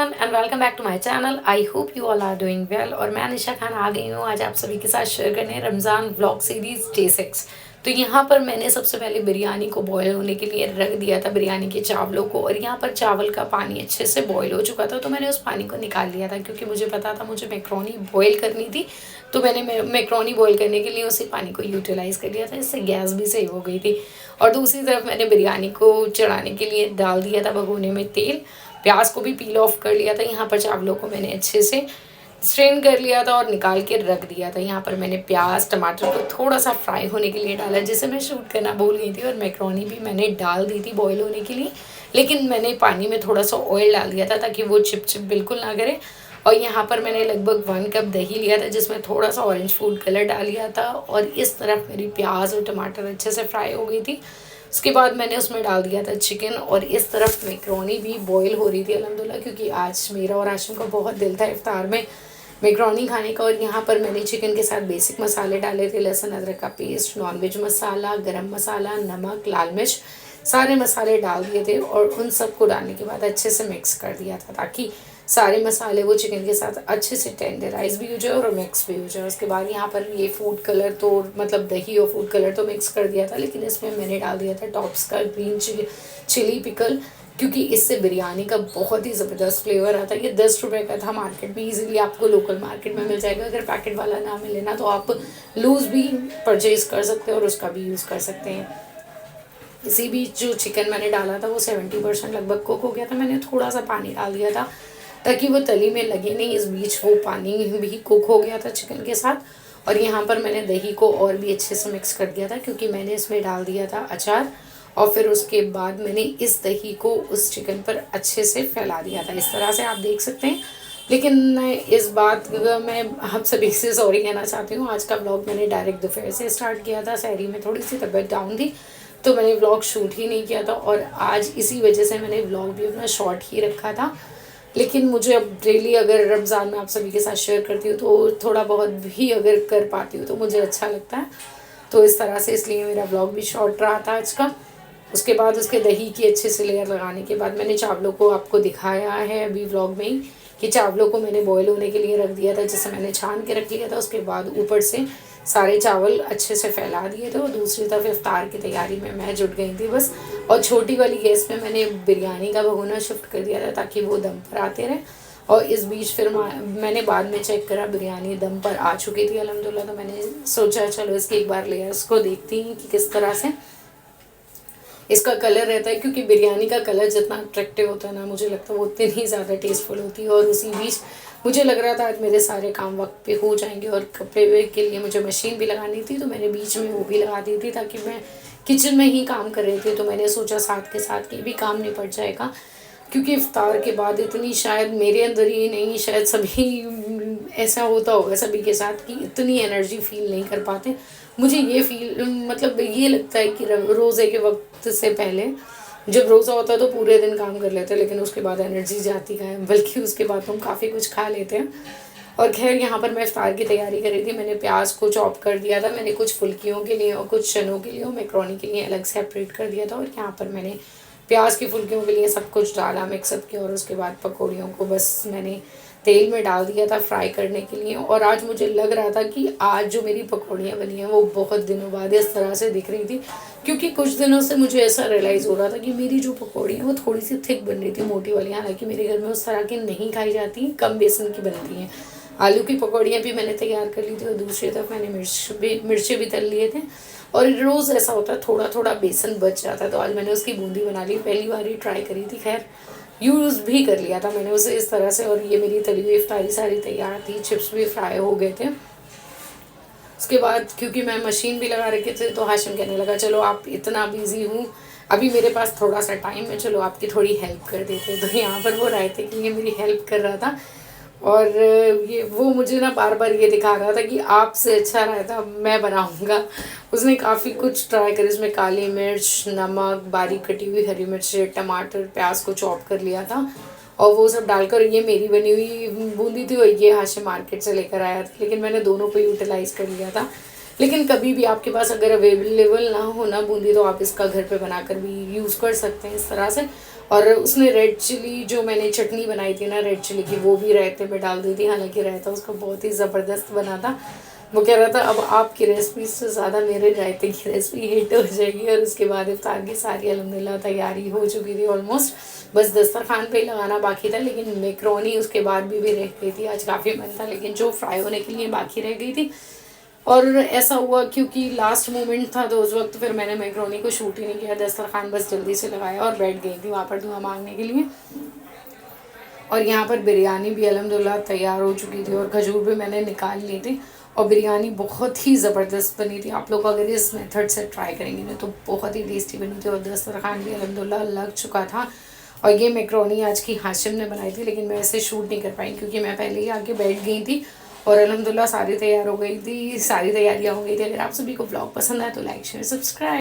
Everyone and welcome back to my channel. I hope you all are doing well. और मैं निशा खान आ गई हूँ आज आप सभी के साथ शेयर करने रमज़ान व्लॉग सीरीज़ डे 6। तो यहाँ पर मैंने सबसे पहले बिरयानी को बॉयल होने के लिए रख दिया था, बिरयानी के चावलों को। और यहाँ पर चावल का पानी अच्छे से बॉयल हो चुका था, तो मैंने उस पानी को निकाल लिया था क्योंकि मुझे पता था मुझे मैक्रोनी बॉयल करनी थी। तो मैंने मैक्रोनी बॉयल करने के लिए उसी पानी को यूटिलाइज़ कर लिया था, इससे गैस भी सेव हो गई थी। और दूसरी तरफ मैंने बिरयानी को चढ़ाने के लिए डाल दिया था भगोने में तेल। प्याज को भी पील ऑफ कर लिया था। यहाँ पर चावलों को मैंने अच्छे से स्ट्रेन कर लिया था और निकाल के रख दिया था। यहाँ पर मैंने प्याज टमाटर को थोड़ा सा फ्राई होने के लिए डाला, जिसे मैं शूट करना भूल गई थी। और मैक्रोनी भी मैंने डाल दी थी बॉईल होने के लिए, लेकिन मैंने पानी में थोड़ा सा ऑयल डाल दिया था ताकि वो चिप चिप बिल्कुल ना करे। और यहाँ पर मैंने लगभग 1 कप दही लिया था, जिसमें थोड़ा सा ऑरेंज फूड कलर डाल लिया था। और इस तरफ मेरी प्याज और टमाटर अच्छे से फ्राई हो गई थी। उसके बाद मैंने उसमें डाल दिया था चिकन, और इस तरफ मैक्रोनी भी बॉईल हो रही थी अल्हम्दुलिल्लाह, क्योंकि आज मेरा और आशिम का बहुत दिल था इफ्तार में मैक्रोनी खाने का। और यहाँ पर मैंने चिकन के साथ बेसिक मसाले डाले थे, लहसुन अदरक का पेस्ट, नॉनवेज मसाला, गरम मसाला, नमक, लाल मिर्च, सारे मसाले डाल दिए थे। और उन सबको डालने के बाद अच्छे से मिक्स कर दिया था ताकि सारे मसाले वो चिकन के साथ अच्छे से टेंडराइज भी हो जाए और मिक्स भी हो जाए। उसके बाद यहाँ पर ये फूड कलर तो मतलब दही और फूड कलर तो मिक्स कर दिया था, लेकिन इसमें मैंने डाल दिया था टॉप्स का ग्रीन चिली पिकल, क्योंकि इससे बिरयानी का बहुत ही ज़बरदस्त फ्लेवर आता है। ये 10 रुपये का था, मार्केट में इजीली आपको लोकल मार्केट में मिल जाएगा। अगर पैकेट वाला ना मिले ना तो आप लूज़ भी परचेज़ कर सकते हैं और उसका भी यूज़ कर सकते हैं। इसी बीच जो चिकन मैंने डाला था वो 70% लगभग कुक हो गया था। मैंने थोड़ा सा पानी डाल दिया था ताकि वो तली में लगे नहीं। इस बीच वो पानी भी कुक हो गया था चिकन के साथ। और यहाँ पर मैंने दही को और भी अच्छे से मिक्स कर दिया था, क्योंकि मैंने इसमें डाल दिया था अचार। और फिर उसके बाद मैंने इस दही को उस चिकन पर अच्छे से फैला दिया था, इस तरह से आप देख सकते हैं। लेकिन मैं इस बात का मैं आप सभी से सॉरी कहना चाहती हूँ। आज का ब्लॉग मैंने डायरेक्ट दोपहर से स्टार्ट किया था, सहरी में थोड़ी सी तबीयत डाउन थी तो मैंने व्लॉग शूट ही नहीं किया था। और आज इसी वजह से मैंने व्लॉग भी अपना शॉर्ट ही रखा था। लेकिन मुझे अब डेली अगर रमज़ान में आप सभी के साथ शेयर करती हूँ तो थोड़ा बहुत भी अगर कर पाती हूँ तो मुझे अच्छा लगता है। तो इस तरह से इसलिए मेरा व्लॉग भी शॉर्ट रहा था आज का। उसके बाद उसके दही की अच्छे से लेयर लगाने के बाद मैंने चावलों को आपको दिखाया है अभी व्लॉग में ही कि चावलों को मैंने बॉईल होने के लिए रख दिया था, जिसे मैंने छान के रख लिया था। उसके बाद ऊपर से सारे चावल अच्छे से फैला दिए थे। और दूसरी तरफ इफ्तार की तैयारी में मैं जुट गई थी बस। और छोटी वाली गैस में मैंने बिरयानी का भगोना शिफ्ट कर दिया था ताकि वो दम पर आते रहे। और इस बीच फिर मैंने बाद में चेक करा, बिरयानी दम पर आ चुकी थी अल्हम्दुलिल्लाह। तो मैंने सोचा चलो इसकी एक बार लेयर्स को देखती हैं कि किस तरह से इसका कलर रहता है, क्योंकि बिरयानी का कलर जितना अट्रैक्टिव होता है ना, मुझे लगता है वो उतनी ही ज़्यादा टेस्टफुल होती है। और उसी बीच मुझे लग रहा था आज मेरे सारे काम वक्त पे हो जाएंगे। और कपड़े के लिए मुझे मशीन भी लगानी थी, तो मैंने बीच में वो भी लगा दी थी ताकि मैं किचन में ही काम कर रही थी। तो मैंने सोचा साथ के साथ ये भी काम निपट जाएगा, क्योंकि इफ्तार के बाद इतनी, शायद मेरे अंदर ही नहीं शायद सभी ऐसा होता होगा सभी के साथ, कि इतनी एनर्जी फील नहीं कर पाते। मुझे ये फील मतलब ये लगता है कि रोज़े के वक्त से पहले जब रोज़ा होता है तो पूरे दिन काम कर लेते हैं, लेकिन उसके बाद एनर्जी जाती का है, बल्कि उसके बाद हम काफ़ी कुछ खा लेते हैं। और खैर यहाँ पर मैं इफ्तार की तैयारी कर रही थी। मैंने प्याज को चॉप कर दिया था, मैंने कुछ फुल्कियों के लिए और कुछ चनों के लिए और मैक्रोनी के लिए अलग सेपरेट कर दिया था। और यहाँ पर मैंने प्याज की फुल्कियों के लिए सब कुछ डाला, मिक्सअप किया। और उसके बाद पकौड़ियों को बस मैंने तेल में डाल दिया था फ्राई करने के लिए। और आज मुझे लग रहा था कि आज जो मेरी पकौड़ियाँ बनी हैं वो बहुत दिनों बाद इस तरह से दिख रही थी, क्योंकि कुछ दिनों से मुझे ऐसा रियलाइज़ हो रहा था कि मेरी जो पकौड़ी हैं वो थोड़ी सी थिक बन रही थी, मोटी वाली। हालांकि मेरे घर में उस तरह की नहीं खाई जाती, कम बेसन की बनती हैं। आलू की पकौड़ियाँ भी मैंने तैयार कर ली थी और दूसरी तरफ मैंने मिर्चे भी तल लिए थे। और रोज़ ऐसा होता है थोड़ा थोड़ा बेसन बच जाता है, तो आज मैंने उसकी बूंदी बना ली, पहली बार ही ट्राई करी थी। खैर यूज़ भी कर लिया था मैंने उसे इस तरह से। और ये मेरी तली हुई इफ्तारी सारी तैयार थी, चिप्स भी फ्राई हो गए थे। उसके बाद क्योंकि मैं मशीन भी लगा रखे थे तो हाशिम कहने लगा चलो आप इतना बिजी हूँ, अभी मेरे पास थोड़ा सा टाइम है, चलो आपकी थोड़ी हेल्प कर देते। तो यहाँ पर वो रायते के लिए मेरी हेल्प कर रहा था। और ये वो मुझे ना बार बार ये दिखा रहा था कि आपसे अच्छा रायता मैं बनाऊँगा। उसने काफ़ी कुछ ट्राई कर, इसमें काली मिर्च, नमक, बारीक कटी हुई हरी मिर्च, टमाटर, प्याज को चॉप कर लिया था। और वो सब डालकर ये मेरी बनी हुई बूंदी थी और ये हाशिम मार्केट से लेकर आया था, लेकिन मैंने दोनों को यूटिलाइज़ कर लिया था। लेकिन कभी भी आपके पास अगर अवेलेबल ना हो ना बूंदी, तो आप इसका घर पे बनाकर भी यूज़ कर सकते हैं इस तरह से। और उसने रेड चिली जो मैंने चटनी बनाई थी ना रेड चिली की, वो भी रायते में डाल दी थी। हालांकि रायता उसका बहुत ही ज़बरदस्त बना था। वो कह रहा था अब आपकी रेसिपी से ज़्यादा मेरे रायते की रेसिपी हिट हो जाएगी। और उसके बाद इफ्तार की सारी अल्हम्दुलिल्लाह तैयारी हो चुकी थी ऑलमोस्ट, बस दस्तरखान पे ही लगाना बाकी था। लेकिन मैक्रोनी उसके बाद भी रह गई थी, आज काफ़ी मन था लेकिन जो फ्राई होने के लिए बाकी रह गई थी। और ऐसा हुआ क्योंकि लास्ट मोमेंट था तो उस वक्त फिर मैंने मैक्रोनी को शूट ही नहीं किया, दस्तरखान बस जल्दी से लगाया और बैठ गई थी वहाँ पर दुआ मांगने के लिए। और यहाँ पर बिरयानी भी अल्हम्दुलिल्लाह तैयार हो चुकी थी और खजूर भी मैंने निकाल लिए थे। और बिरयानी बहुत ही ज़बरदस्त बनी थी। आप लोग अगर इस मेथड से ट्राई करेंगे ना तो बहुत ही टेस्टी बनी थी। और दस्तरखान भी अल्हम्दुलिल्लाह लग चुका था। और ये मैक्रोनी आज की हाशिम ने बनाई थी, लेकिन मैं ऐसे शूट नहीं कर पाई क्योंकि मैं पहले ही आके बैठ गई थी। और अल्हम्दुलिल्लाह सारी तैयार हो गई थी, सारी तैयारियाँ हो गई थी। अगर आप सभी को ब्लॉग पसंद आए तो लाइक शेयर सब्सक्राइब।